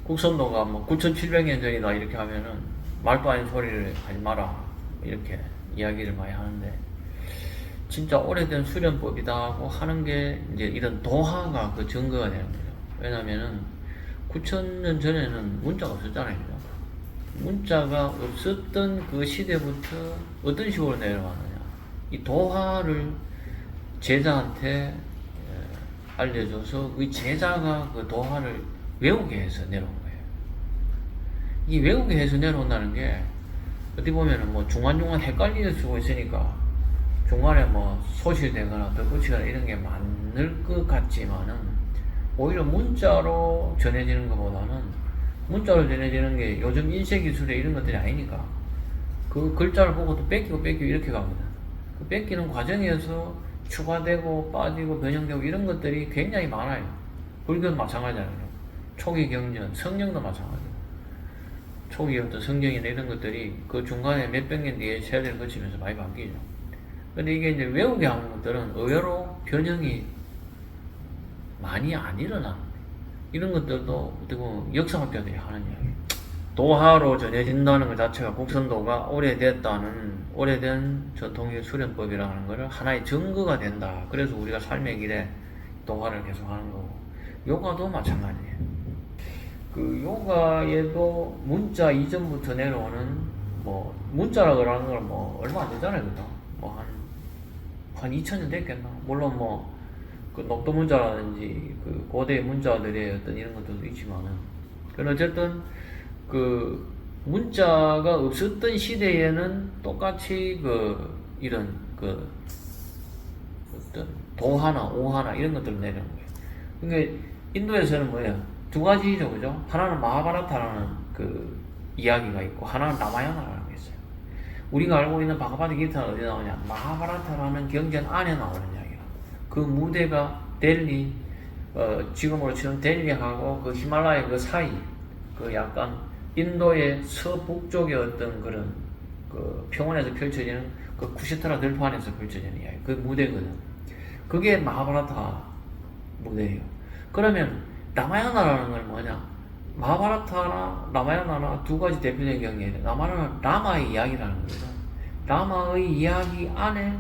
국선도가 뭐 9,700년 전이다 이렇게 하면은 말도 아닌 소리를 하지 마라 이렇게 이야기를 많이 하는데, 진짜 오래된 수련법이다고 하는 게 이제 이런 도화가 그 증거가 되는 거죠. 왜냐면은 9,000년 전에는 문자가 없었잖아요. 문자가 없었던 그 시대부터 어떤 식으로 내려가느냐, 이 도화를 제자한테 알려줘서 그 제자가 그 도화를 외우게 해서 내려온 거예요. 이 외우게 해서 내려온다는 게 어디 보면은 뭐 중간중간 헷갈릴 수가 있으니까 중간에 뭐 소실되거나 덧붙이거나 이런 게 많을 것 같지만은, 오히려 문자로 전해지는 것보다는, 문자로 전해지는 게 요즘 인쇄기술에 이런 것들이 아니니까 그 글자를 보고 또 뺏기고 이렇게 가거든. 그 뺏기는 과정에서 추가되고 빠지고 변형되고 이런 것들이 굉장히 많아요. 불교도 마찬가지잖아요. 초기 경전, 성경도 마찬가지고, 초기 어떤 성경이나 이런 것들이 그 중간에 몇백 년 뒤에 세대를 거치면서 많이 바뀌죠. 근데 이게 이제 외우게 하는 것들은 의외로 변형이 많이 안 일어나. 이런 것들도 어떻게 보면 역사학자들이 하는 이야기. 도하로 전해진다는 것 자체가 국선도가 오래된 전통의 수련법이라는 것을 하나의 증거가 된다. 그래서 우리가 삶의 길에 도하를 계속 하는 거고, 요가도 마찬가지예요. 그 요가에도 문자 이전부터 내려오는, 뭐 문자라고 하는 건 뭐 얼마 안 되잖아요, 그죠? 뭐 한 2000년 됐겠나? 물론 뭐 그 녹도 문자라든지 그 고대 문자들의 어떤 이런 것들도 있지만은, 그런 어쨌든 그 문자가 없었던 시대에는 똑같이 그 이런 그 어떤 도하나 오하나 이런 것들을 내려는 거예요. 그러니까 인도에서는 뭐예요? 두 가지죠, 그죠? 하나는 마하바라타라는 그 이야기가 있고, 하나는 라마야나라는 게 있어요. 우리가 알고 있는 바가바드기타는 어디 나오냐? 마하바라타라는 경전 안에 나오는 이야기야. 그 무대가 델리, 지금으로 치면 델리하고 그 히말라야 그 사이, 그 약간 인도의 서북쪽의 어떤 그런 그 평원에서 펼쳐지는 그 쿠시타라 들판에서 펼쳐지는 이야기, 그 무대거든. 그게 마하바라타 무대예요. 그러면 라마야나라는 건 뭐냐? 마하바라타나 라마야나나 두 가지 대표적인 경계인데, 라마야나는 라마의 이야기라는 거죠. 라마의 이야기 안에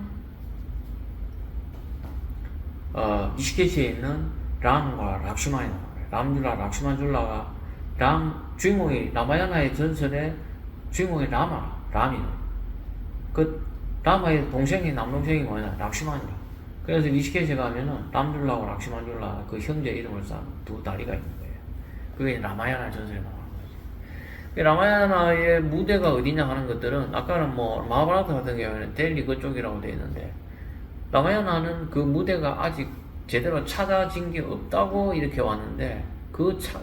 니시케시에 있는 람과 락슈만이 나와요. 람줄라, 락슈만줄라가 주인공이 라마야나의 전설의 주인공이 람이에요. 그 라마의 동생이 남동생이 뭐냐? 락슈만이라. 그래서 니시케시에 가면은 람줄라와 락슈만줄라 그 형제 이름을 쌓은 두 다리가 있는 거예요. 그게 라마야나 전설에 나오는 거지. 라마야나의 무대가 어디냐 하는 것들은, 아까는 뭐 마하바라타 같은 경우에는 델리 그쪽이라고 되어 있는데, 라마야나는 그 무대가 아직 제대로 찾아진 게 없다고 이렇게 왔는데,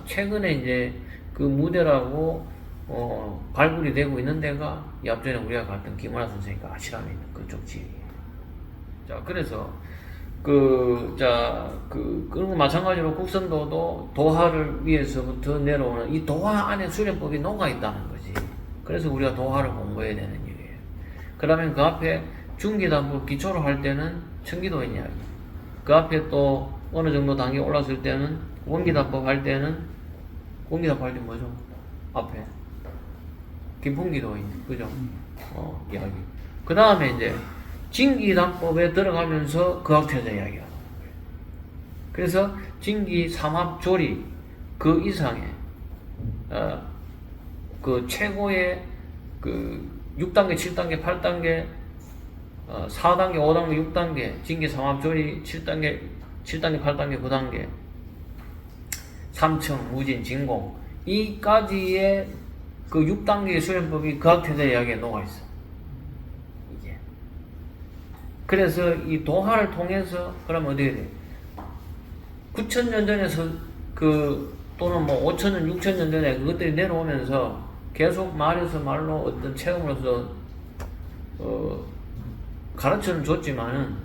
최근에 이제 그 무대라고 발굴이 되고 있는 데가 앞전에 우리가 갔던 김원하 선생님과 아시람에 있는 그쪽 지역이에요. 자, 그래서 그런 거 마찬가지로 국선도도 도하를 위해서부터 내려오는 이 도하 안에 수련법이 녹아 있다는 거지. 그래서 우리가 도하를 공부해야 되는 일이에요. 그러면 그 앞에 중기단법 기초로 할 때는 청기도인 이야기, 그 앞에 또 어느 정도 단계 올랐을 때는 원기단법 할 때는, 원기단법 할 때 뭐죠? 앞에 김풍기도인, 그죠? 이야기. 그 다음에 이제 진기단법에 들어가면서 그학퇴자 이야기가 나오는 거예요. 그래서 진기 삼합조리 그 이상의 그 최고의 그 6단계, 7단계, 8단계, 4단계, 5단계, 6단계, 진기 삼합조리 7단계, 8단계, 9단계, 삼청, 무진, 진공, 이까지의 그 6단계의 수련법이 그학퇴자 이야기에 녹아있어. 이게. 그래서 이 도하를 통해서, 그러면 어떻게 돼? 9,000년 전에서 또는 뭐 5,000년, 6,000년 전에 그것들이 내려오면서 계속 말로 어떤 체험으로서, 가르쳐는 줬지만은,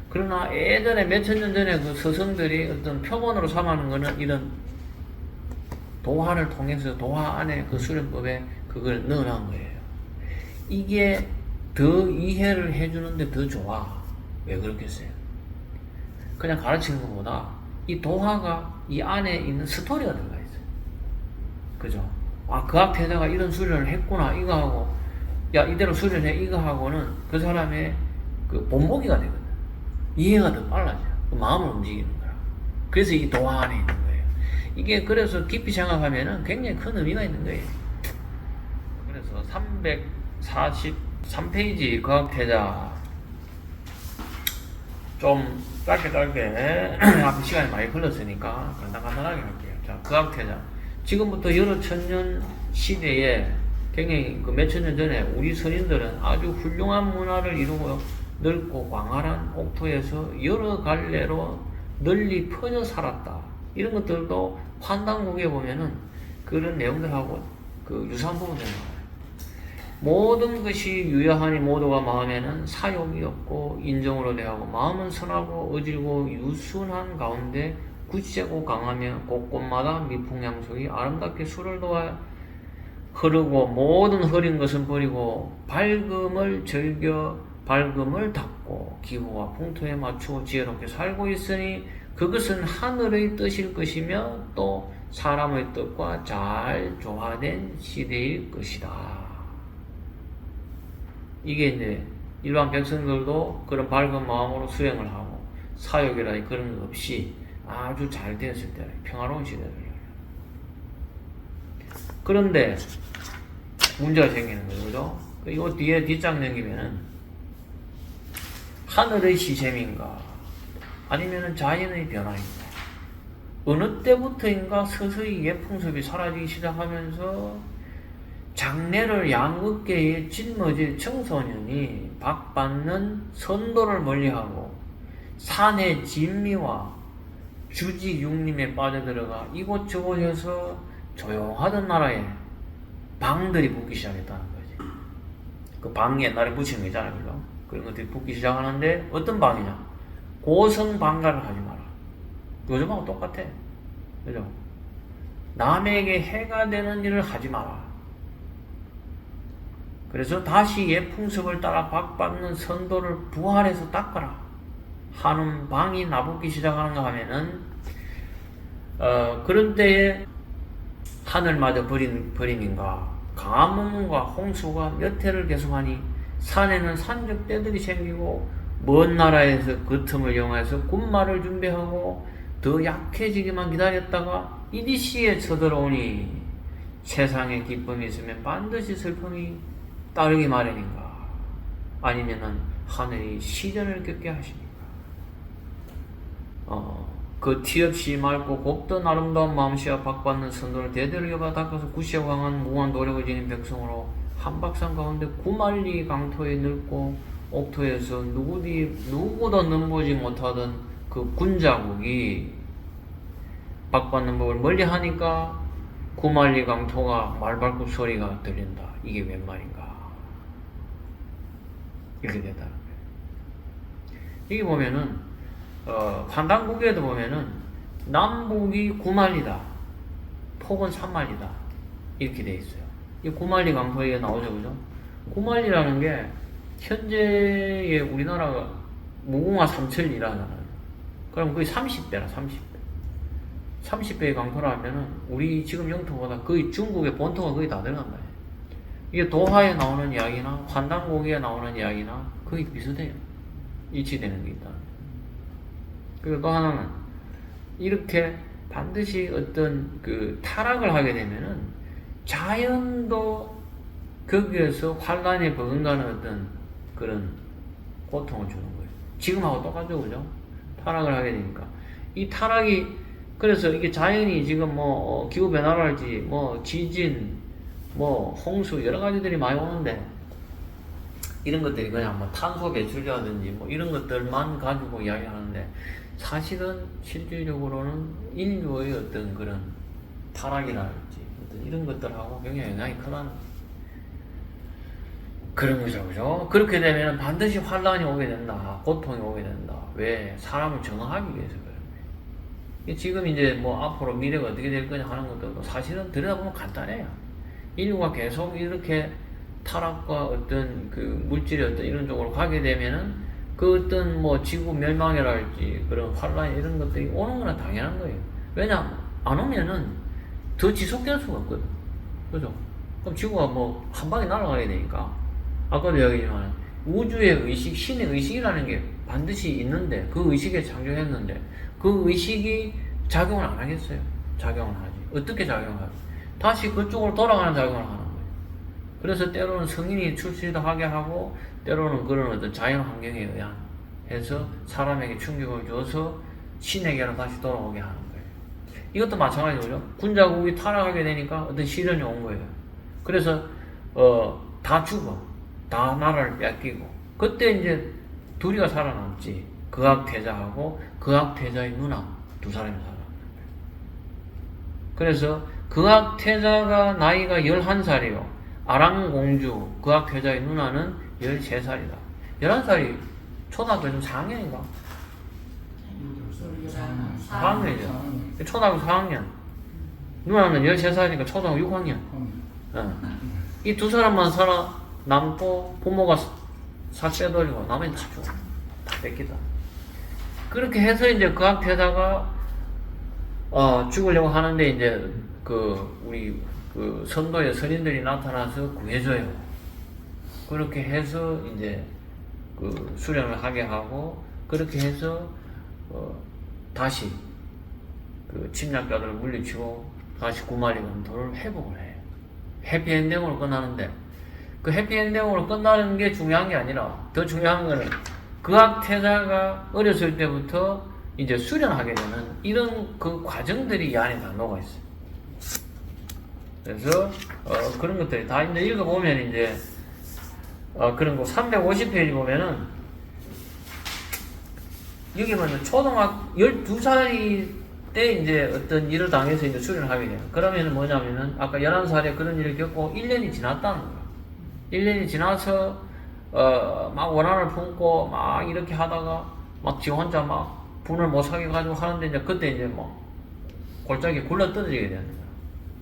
그러나 예전에 몇천 년 전에 그 스승들이 어떤 표본으로 삼아는 거는 이런 도화를 통해서 도화 안에 그 수련법에 그걸 넣어놓은 거예요. 이게 더 이해를 해주는데 더 좋아. 왜 그렇겠어요? 그냥 가르치는 것보다 이 도화가 이 안에 있는 스토리가 들어가 있어요. 그죠? 아, 과학태자가 이런 수련을 했구나, 이거 하고, 야, 이대로 수련해, 이거 하고는 그 사람의 그 본보기가 되거든. 이해가 더 빨라져요. 그 마음을 움직이는 거야. 그래서 이 도화 안에 있는 거예요. 이게 그래서 깊이 생각하면은 굉장히 큰 의미가 있는 거예요. 그래서 343페이지 과학태자 좀 짧게 앞에 시간이 많이 흘렀으니까 간단하게 할게요. 자, 과학태자. 지금부터 여러 천년 시대에 굉장히 그 몇천 년 전에 우리 선인들은 아주 훌륭한 문화를 이루고 넓고 광활한 옥토에서 여러 갈래로 널리 퍼져 살았다. 이런 것들도 환단국에 보면은 그런 내용들하고 그 유사한 부분들이 나와요. 모든 것이 유효하니 모두가 마음에는 사욕이 없고 인정으로 대하고 마음은 선하고 어질고 유순한 가운데 굳세고 강하며 곳곳마다 미풍양속이 아름답게 수를 도와 흐르고 모든 흐린 것은 버리고 밝음을 즐겨 밝음을 닦고 기후와 풍토에 맞추고 지혜롭게 살고 있으니 그것은 하늘의 뜻일 것이며 또 사람의 뜻과 잘 조화된 시대일 것이다. 이게 이제 일반 백성들도 그런 밝은 마음으로 수행을 하고 사욕이라니 그런 거 없이 아주 잘 되었을 때라 평화로운 시대를. 그런데 문제가 생기는 거죠, 그죠? 이 뒤에 뒷장 넘기면은 하늘의 시샘인가 아니면은 자연의 변화인가 어느 때부터인가 서서히 예풍습이 사라지기 시작하면서 장래를 양극계에 짊어질 청소년이 박받는 선도를 멀리하고 산의 진미와 주지 육림에 빠져들어가 이곳저곳에서 조용하던 나라에 방들이 붙기 시작했다는 거지. 그 방이 옛날에 붙이는 거 있잖아요, 그죠? 그런 것들이 붙기 시작하는데 어떤 방이냐? 고성방가를 하지 마라. 요즘하고 똑같아, 그죠? 남에게 해가 되는 일을 하지 마라. 그래서 다시 예풍습을 따라 박받는 선도를 부활해서 닦아라 하는 방이 나붙기 시작하는가 하면은 그런 때에 하늘마저 버림인가 강한 문문과 홍수가 몇 해를 계속하니 산에는 산적 떼들이 생기고 먼 나라에서 그 틈을 이용해서 군마를 준비하고 더 약해지기만 기다렸다가 이디시에 쳐들어오니 세상에 기쁨이 있으면 반드시 슬픔이 따르기 마련인가 아니면은 하늘이 시련을 겪게 하십니까? 그 티없이 맑고 곱던 아름다운 마음씨와 박받는 선도를 대대로 이어가 닦아서 구시에 강한 무한 노력을 지닌 백성으로 한박산 가운데 구만리 강토에 늙고 옥토에서 누구도 넘보지 못하던 그 군자국이 박받는 법을 멀리하니까 구만리 강토가 말발굽 소리가 들린다. 이게 웬 말인가? 이렇게 된다는 거예요. 여기 보면은 환단국에도 보면은 남북이 9만리다 폭은 3만리다 이렇게 돼 있어요. 이 9만리 강토에 나오죠, 그죠? 9만리라는 게 현재의 우리나라가 무궁화 삼천리라잖아요. 그럼 거의 30배라 30배의 강토라 하면은 우리 지금 영토보다 거의 중국의 본토가 거의 다 들어간다. 이게 도하에 나오는 이야기나 환단고기에 나오는 이야기나 거의 비슷해요. 일치되는 게 있다. 그리고 또 하나는 이렇게 반드시 어떤 그 타락을 하게 되면은 자연도 거기에서 환란에 버금가는 어떤 그런 고통을 주는 거예요. 지금하고 똑같죠, 그죠? 타락을 하게 되니까 이 타락이 그래서 이게 자연이 지금 뭐 기후 변화랄지 뭐 지진 뭐 홍수 여러 가지들이 많이 오는데 이런 것들이 그냥 뭐 탄소 배출이라든지 뭐 이런 것들만 가지고 이야기하는데 사실은 실질적으로는 인류의 어떤 그런 타락이랄지 어떤 이런 것들하고 굉장히 영향이 크다는 그런 거죠, 그죠? 그렇게 되면 반드시 환란이 오게 된다, 고통이 오게 된다. 왜? 사람을 정화하기 위해서 그래요. 지금 이제 뭐 앞으로 미래가 어떻게 될 거냐 하는 것들도 사실은 들여다보면 간단해요. 인류가 계속 이렇게 타락과 어떤 그 물질의 어떤 이런 쪽으로 가게 되면은 그 어떤 뭐 지구 멸망이랄지 그런 환란 이런 것들이 오는 거는 당연한 거예요. 왜냐 안 오면은 더 지속될 수가 없거든. 그죠? 그럼 지구가 뭐 한 방에 날아가야 되니까. 아까도 이야기했지만 우주의 의식, 신의 의식이라는 게 반드시 있는데 그 의식에 창조했는데 그 의식이 작용을 안 하겠어요? 작용을 하지. 어떻게 작용하지? 다시 그쪽으로 돌아가는 작용을 하는 거예요. 그래서 때로는 성인이 출시도 하게 하고 때로는 그런 어떤 자연 환경에 의한 해서 사람에게 충격을 줘서 신에게로 다시 돌아오게 하는 거예요. 이것도 마찬가지죠. 군자국이 타락하게 되니까 어떤 시련이 온 거예요. 그래서 다 죽어. 다 나라를 뺏기고 그때 이제 둘이가 살아남지. 그악태자하고 그악태자의 누나 두 사람이 살아남는 거예요. 그래서 그악태자가 나이가 11살이요. 아랑공주 그악태자의 누나는 13살이다. 11살이 초등학교 4학년인가? 4학년이죠. 초등학교 4학년. 누나는 13살이니까 초등학교 6학년. 이 두 사람만 살아남고 부모가 살 빼돌리고 나머지 다 죽어. 다 뺏기다. 그렇게 해서 이제 그악태자가 죽으려고 하는데 이제 우리 선도의 선인들이 나타나서 구해줘요. 그렇게 해서 이제 수련을 하게 하고 그렇게 해서 다시 침략자들을 물리치고 다시 구마리 검토를 회복을 해요. 해피엔딩으로 끝나는데 그 해피엔딩으로 끝나는 게 중요한 게 아니라 더 중요한 거는 그악태자가 어렸을 때부터 이제 수련하게 되는 이런 그 과정들이 이 안에 다 녹아 있어요. 그래서 그런 것들이 다 이제 읽어보면 이제 그런 거 350페이지 보면은 여기 보면 초등학교 12살이 때 이제 어떤 일을 당해서 이제 수련을 하게 돼요. 그러면은 뭐냐면은 아까 11살에 그런 일을 겪고 1년이 지났다는 거예요. 1년이 지나서 막 원한을 품고 막 이렇게 하다가 막 지 혼자 막 분을 못 사게 가지고 하는데 이제 그때 이제 막 골짜기에 굴러 떨어지게 되는 거예요.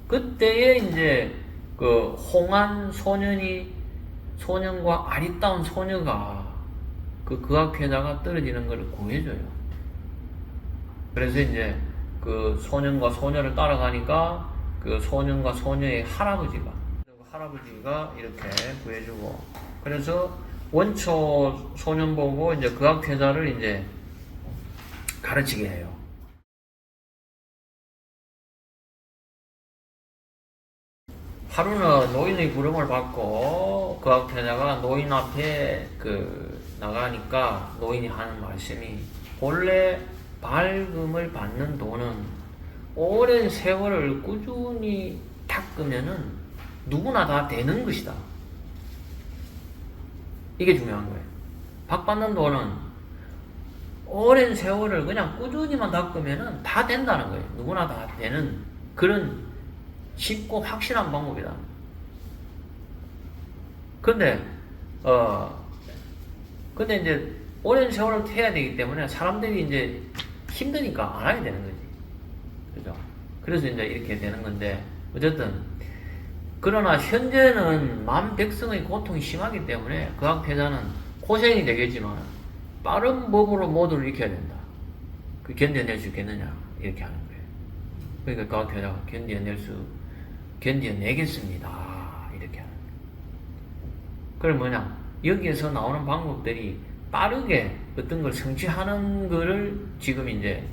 그때에 이제 그 홍한 소년과 아리따운 소녀가 그악태자가 떨어지는 걸 구해줘요. 그래서 이제 그 소년과 소녀를 따라가니까 그 소년과 소녀의 할아버지가 이렇게 구해주고 그래서 원초 소년 보고 이제 그악태자를 이제 가르치게 해요. 하루는 노인의 부름을 받고 그악태자가 노인 앞에 나가니까 노인이 하는 말씀이 본래 발금을 받는 돈은 오랜 세월을 꾸준히 닦으면은 누구나 다 되는 것이다. 이게 중요한 거예요. 박 받는 돈은 오랜 세월을 그냥 꾸준히만 닦으면은 다 된다는 거예요. 누구나 다 되는 그런 쉽고 확실한 방법이다. 근데 이제 오랜 세월을 해야 되기 때문에 사람들이 이제 힘드니까 안 하게 되는 거지. 그죠? 그래서 이제 이렇게 되는 건데, 어쨌든, 그러나 현재는 만 백성의 고통이 심하기 때문에 그악태자는 고생이 되겠지만 빠른 법으로 모두를 익혀야 된다. 견뎌낼 수 있겠느냐? 이렇게 하는 거예요. 그러니까 그악태자가 견뎌내겠습니다. 이렇게 하는 거예요. 그럼 뭐냐? 여기에서 나오는 방법들이 빠르게 어떤 걸 성취하는 거를 지금 이제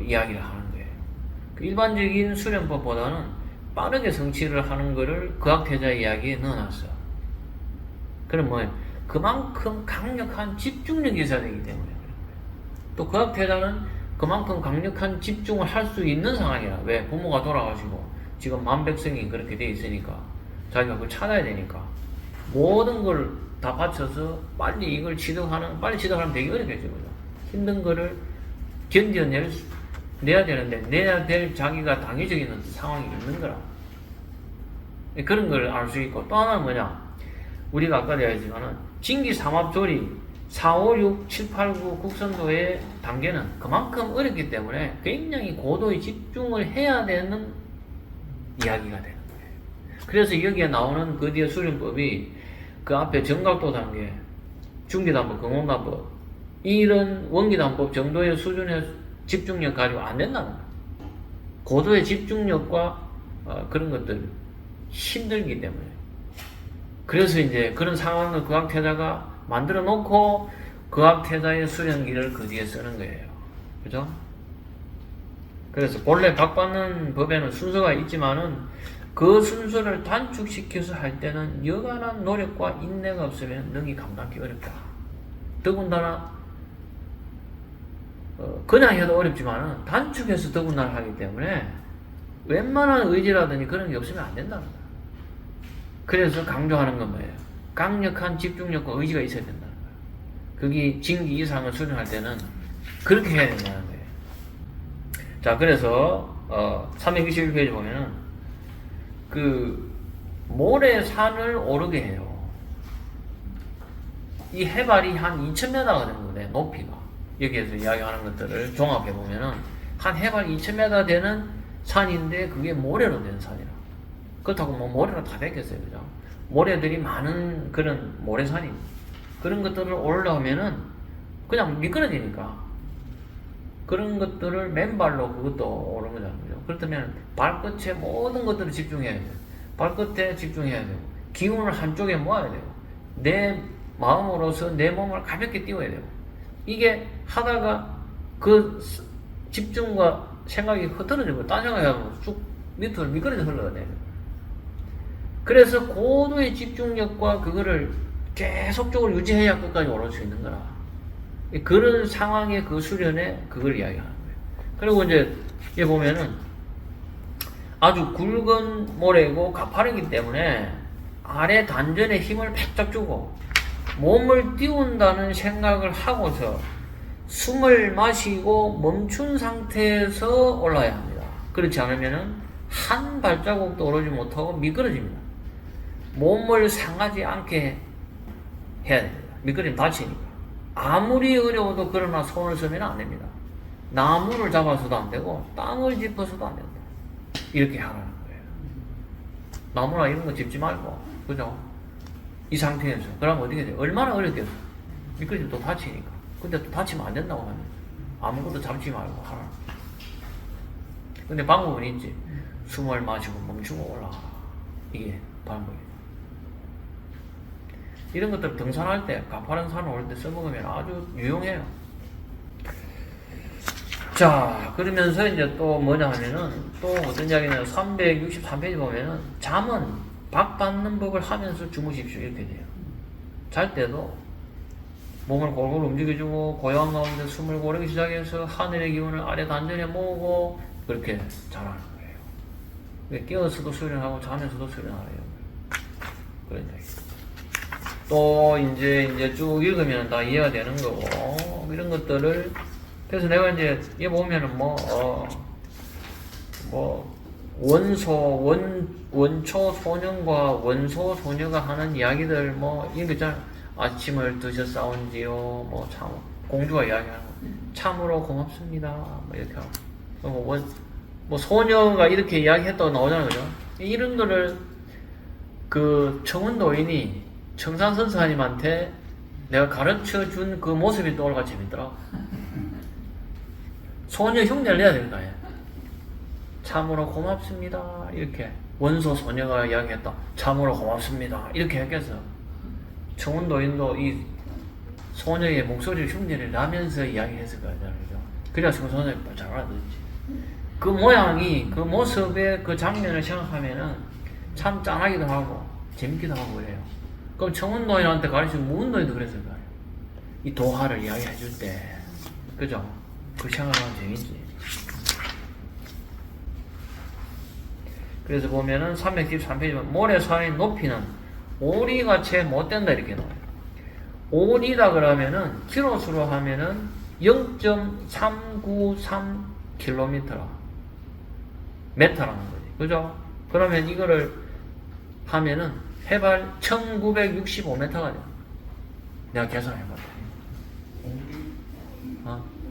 이야기를 하는 거예요. 일반적인 수련법보다는 빠르게 성취를 하는 거를 그악태자 이야기에 넣어놨어. 그럼 뭐예요? 그만큼 강력한 집중력이 있어야 되기 때문에 그래요. 또 그악태자는 그만큼 강력한 집중을 할 수 있는 상황이라. 왜? 부모가 돌아가시고 지금 만백성이 그렇게 돼 있으니까 자기가 그걸 찾아야 되니까 모든 걸 다 바쳐서 빨리 이걸 빨리 취득하면 되게 어렵겠죠. 그죠? 힘든 거를 내야 되는데, 내야 될 자기가 당위적인 상황이 있는 거라. 그런 걸 알 수 있고, 또 하나는 뭐냐? 우리가 아까도 얘기했지만은, 진기삼합조리 4, 5, 6, 7, 8, 9 국선도의 단계는 그만큼 어렵기 때문에 굉장히 고도의 집중을 해야 되는 이야기가 되는 거예요. 그래서 여기에 나오는 그 뒤에 수련법이 그 앞에 정각도 단계, 중기단법, 근원단법, 이런 원기단법 정도의 수준의 집중력 가지고 안 된다는 거예요. 고도의 집중력과 그런 것들, 힘들기 때문에. 그래서 이제 그런 상황을 거학태자가 만들어 놓고 거학태자의 수련기를 그 뒤에 쓰는 거예요. 그죠? 그래서 본래 박받는 법에는 순서가 있지만은 그 순서를 단축시켜서 할 때는 여간한 노력과 인내가 없으면 능히 감당하기 어렵다. 더군다나 그냥 해도 어렵지만은 단축해서 더군다나 하기 때문에 웬만한 의지라든지 그런 게 없으면 안 된다는 거야. 그래서 강조하는 건 뭐예요? 강력한 집중력과 의지가 있어야 된다는 거야. 그게 진기 이상을 수련할 때는 그렇게 해야 된다는 거예요. 자, 그래서 321페이지 보면은 그 모래산을 오르게 해요. 이 해발이 한 2000m가 되는 거네, 높이가. 여기에서 이야기하는 것들을 종합해 보면은 한 해발 2000m 되는 산인데 그게 모래로 된 산이라. 그렇다고 뭐 모래로 다 됐겠어요, 그죠? 모래들이 많은 그런 모래산입니다. 그런 것들을 올라오면은 그냥 미끄러지니까 그런 것들을 맨발로 그것도 오른 거잖아요, 그죠? 그렇다면 발끝에 모든 것들을 집중해야 돼요. 발끝에 집중해야 되고 기운을 한쪽에 모아야 돼요. 내 마음으로서 내 몸을 가볍게 띄워야 되고 이게 하다가 그 집중과 생각이 흐트러지고 딴 생각하면 쭉 밑으로 미끄러져 흘러가네요. 그래서 고도의 집중력과 그거를 계속적으로 유지해야 끝까지 오를 수 있는 거라. 그런 상황의 그 수련에 그걸 이야기하는 거예요. 그리고 이제 여기 보면은 아주 굵은 모래고 가파르기 때문에 아래 단전에 힘을 바짝 주고 몸을 띄운다는 생각을 하고서 숨을 마시고 멈춘 상태에서 올라야 합니다. 그렇지 않으면은 한 발자국도 오르지 못하고 미끄러집니다. 몸을 상하지 않게 해야 됩니다. 미끄러지면 다치니까. 아무리 어려워도 그러나 손을 쓰면 안 됩니다. 나무를 잡아서도 안 되고 땅을 짚어서도 안 된다. 이렇게 하라는 거예요. 나무나 이런 거 짚지 말고, 그죠? 이 상태에서. 그러면 어떻게 돼요? 얼마나 어렵겠어. 미끄러지면 또 다치니까. 근데 또 다치면 안 된다고 하면 아무것도 잡지 말고 하라. 근데 방법은 있지. 숨을 마시고 멈추고 올라가라. 이게 방법이에요. 이런 것들 등산할 때, 가파른 산을 올 때 써먹으면 아주 유용해요. 자, 그러면서 이제 또 뭐냐 하면은, 또 어떤 이야기는 363페이지 보면은, 잠은 박받는 법을 하면서 주무십시오. 이렇게 돼요. 잘 때도 몸을 골고루 움직여주고, 고요한 가운데 숨을 고르기 시작해서 하늘의 기운을 아래 단전에 모으고, 그렇게 잘하는 거예요. 깨어서도 수련하고, 자면서도 수련하래요. 그런 이야기. 또 이제 쭉 읽으면 다 이해가 되는 거고 이런 것들을 그래서 내가 이제 얘 보면은 원초 소년과 원소 소녀가 하는 이야기들 이런 거 있잖아. 아침을 드셨사온지요 참 공주가 이야기하는 거 참으로 고맙습니다 이렇게 하고 소녀가 이렇게 이야기했다고 나오잖아요, 그죠? 이런 거를 그 청운도인이 청산선사님한테 내가 가르쳐 준 그 모습이 떠올라 재밌더라. 소녀 흉내를 내야 되는 거 아니야. 참으로 고맙습니다. 이렇게. 원소 소녀가 이야기했다. 참으로 고맙습니다. 이렇게 했겠어. 청운도인도 이 소녀의 목소리를 흉내를 나면서 이야기했을 거잖아요. 그죠? 그래야 청소년이 잘 알아듣지. 그 모양이, 그 모습의 그 장면을 생각하면은 참 짠하기도 하고, 재밌기도 하고 그래요. 그럼 청운도인한테 가르치면 무운도인도 그랬을 거예요. 이 도화를 이야기해 줄 때. 그죠? 그 생각하면 재밌지. 그래서 보면은 313페이지 모래산의 높이는 오리가 채 못된다 이렇게 나와요. 오리다 그러면은 키로수로 하면은 0.393km 메타라는 거지. 그죠? 그러면 이거를 하면은 해발 1965m가 돼요. 내가 계산해봤다.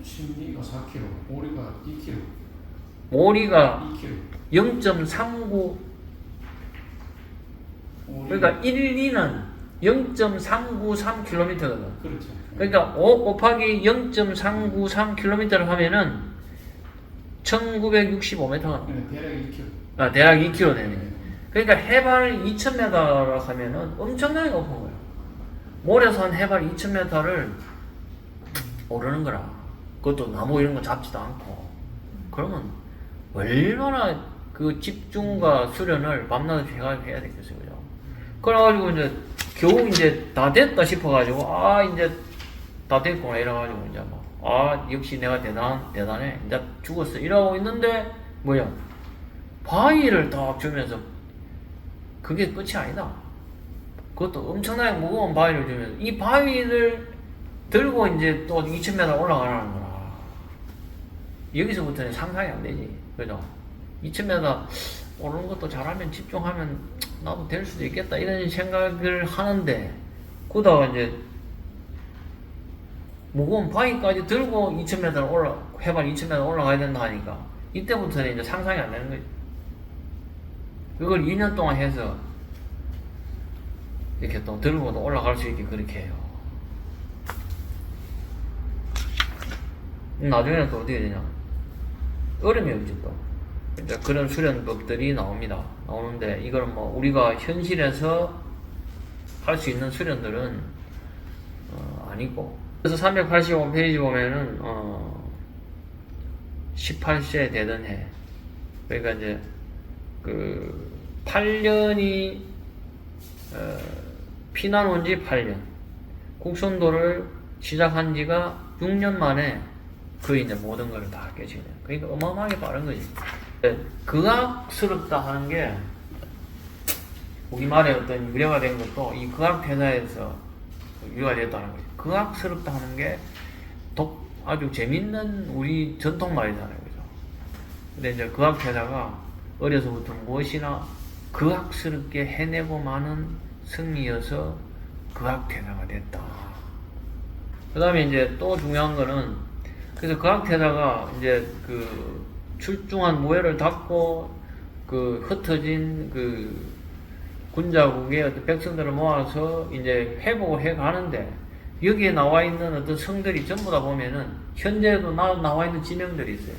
심리가 4kg, 오리가 2kg. 오리가 2kg. 0.39 그러니까 1, 2는 0.393km거든. 그렇죠. 그러니까 5 곱하기 0.393km를 하면은 1965m가 나와. 네, 대략 2kg. 대략 2km 되네. 그러니까 해발 2000m라 하면은 엄청나게 높은 거예요. 모래산 해발 2000m를 오르는 거라. 그것도 나무 이런 거 잡지도 않고. 그러면 얼마나 그 집중과 수련을 밤낮 해가지고 해야 되겠어요. 그죠? 그래가지고 이제 겨우 이제 다 됐다 싶어가지고, 아, 이제 다 됐구나. 이래가지고 이제 막, 아, 역시 내가 대단해. 이제 죽었어. 이러고 있는데, 뭐야. 바위를 딱 주면서, 그게 끝이 아니다. 그것도 엄청나게 무거운 바위를 주면서, 이 바위를 들고 이제 또 2000m 올라가라는 거라. 여기서부터는 상상이 안 되지. 그죠? 2000m 오르는 것도 잘하면 집중하면 나도 될 수도 있겠다. 이런 생각을 하는데, 그러다가 이제 무거운 바위까지 들고 2000m 해발 2000m 올라가야 된다 하니까, 이때부터는 이제 상상이 안 되는 거지. 그걸 2년 동안 해서 이렇게 또 들고도 올라갈 수 있게 그렇게 해요. 나중에는 또 어떻게 되냐? 얼음이 없지 또. 이제 그런 수련법들이 나오는데, 이걸 뭐 우리가 현실에서 할 수 있는 수련들은 아니고. 그래서 385페이지 보면은 18세 되던 해, 그러니까 이제 그 8년이 피난 온 지 8년, 국선도를 시작한 지가 6년 만에 그 이제 모든 걸 다 깨지네. 그러니까 어마어마하게 빠른 거지. 극악스럽다 하는 게 우리말에 어떤 유래가 된 것도 이 극악대사에서 유래가 됐다는 거지. 극악스럽다 하는 게 아주 재밌는 우리 전통말이잖아요. 그죠? 근데 이제 극악대사가 어려서부터 무엇이나 극악스럽게 해내고 마는 승리여서 극악대사가 됐다. 그 다음에 이제 또 중요한 거는, 그래서 극악대사가 이제 그 출중한 무예를 닦고 그 흩어진 그 군자국의 어떤 백성들을 모아서 이제 회복을 해 가는데, 여기에 나와 있는 어떤 성들이 전부 다 보면은 현재도 나와 있는 지명들이 있어요.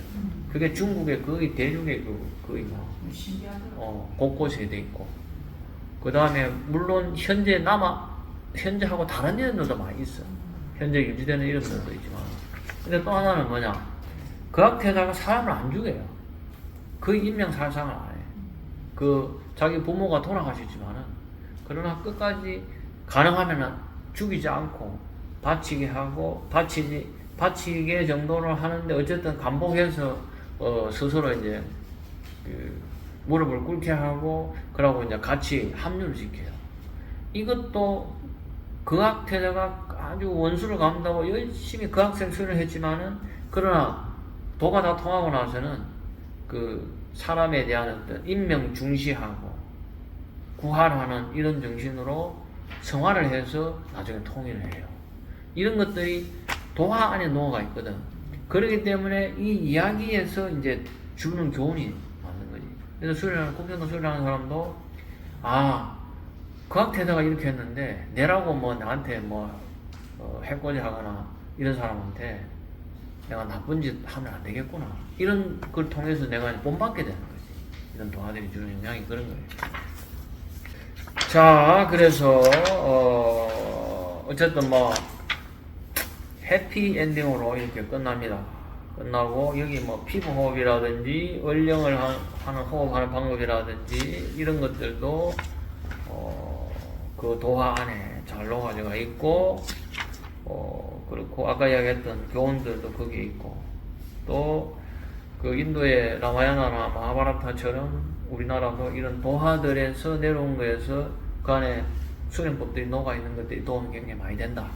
그게 중국의 거의 대륙의 거의 뭐 곳곳에 돼 있고, 그 다음에 물론 현재하고 다른 이름들도 많이 있어. 현재 유지되는 이름들도 있지만. 근데 또 하나는 뭐냐? 극악대사가 사람을 안 죽여요. 거의 인명살상을 안 해. 자기 부모가 돌아가셨지만은, 그러나 끝까지 가능하면은 죽이지 않고 바치게 하고, 바치게 정도를 하는데, 어쨌든 간복해서 스스로 이제 무릎을 꿇게 하고, 그러고 이제 같이 합류를 시켜요. 이것도 극악대사가 아주 원수를 갚는다고 열심히 극악생 수련을 했지만은, 그러나 도가 다 통하고 나서는 그 사람에 대한 어떤 인명 중시하고 구하하는 이런 정신으로 성화를 해서 나중에 통일을 해요. 이런 것들이 도화 안에 녹아가 있거든. 그렇기 때문에 이 이야기에서 이제 주는 교훈이 맞는 거지. 그래서 국정도 수련하는 사람도, 아, 극악대사가 이렇게 했는데 내라고 뭐 나한테 해코지 하거나 이런 사람한테 내가 나쁜 짓 하면 안 되겠구나, 이런 걸 통해서 내가 본받게 되는 거지. 이런 도화들이 주는 영향이 그런 거예요. 자, 그래서 어쨌든 뭐 해피 엔딩으로 이렇게 끝납니다. 끝나고 여기 뭐 피부 호흡이라든지 원령을 하는 호흡하는 방법이라든지 이런 것들도 그 도화 안에 잘 녹아져 있고, 그렇고 아까 이야기했던 교훈들도 거기에 있고, 또 그 인도의 라마야나나 마하바라타처럼 우리나라도 이런 도화들에서 내려온 거에서 그 안에 수련법들이 녹아 있는 것들이 도움이 굉장히 많이 된다.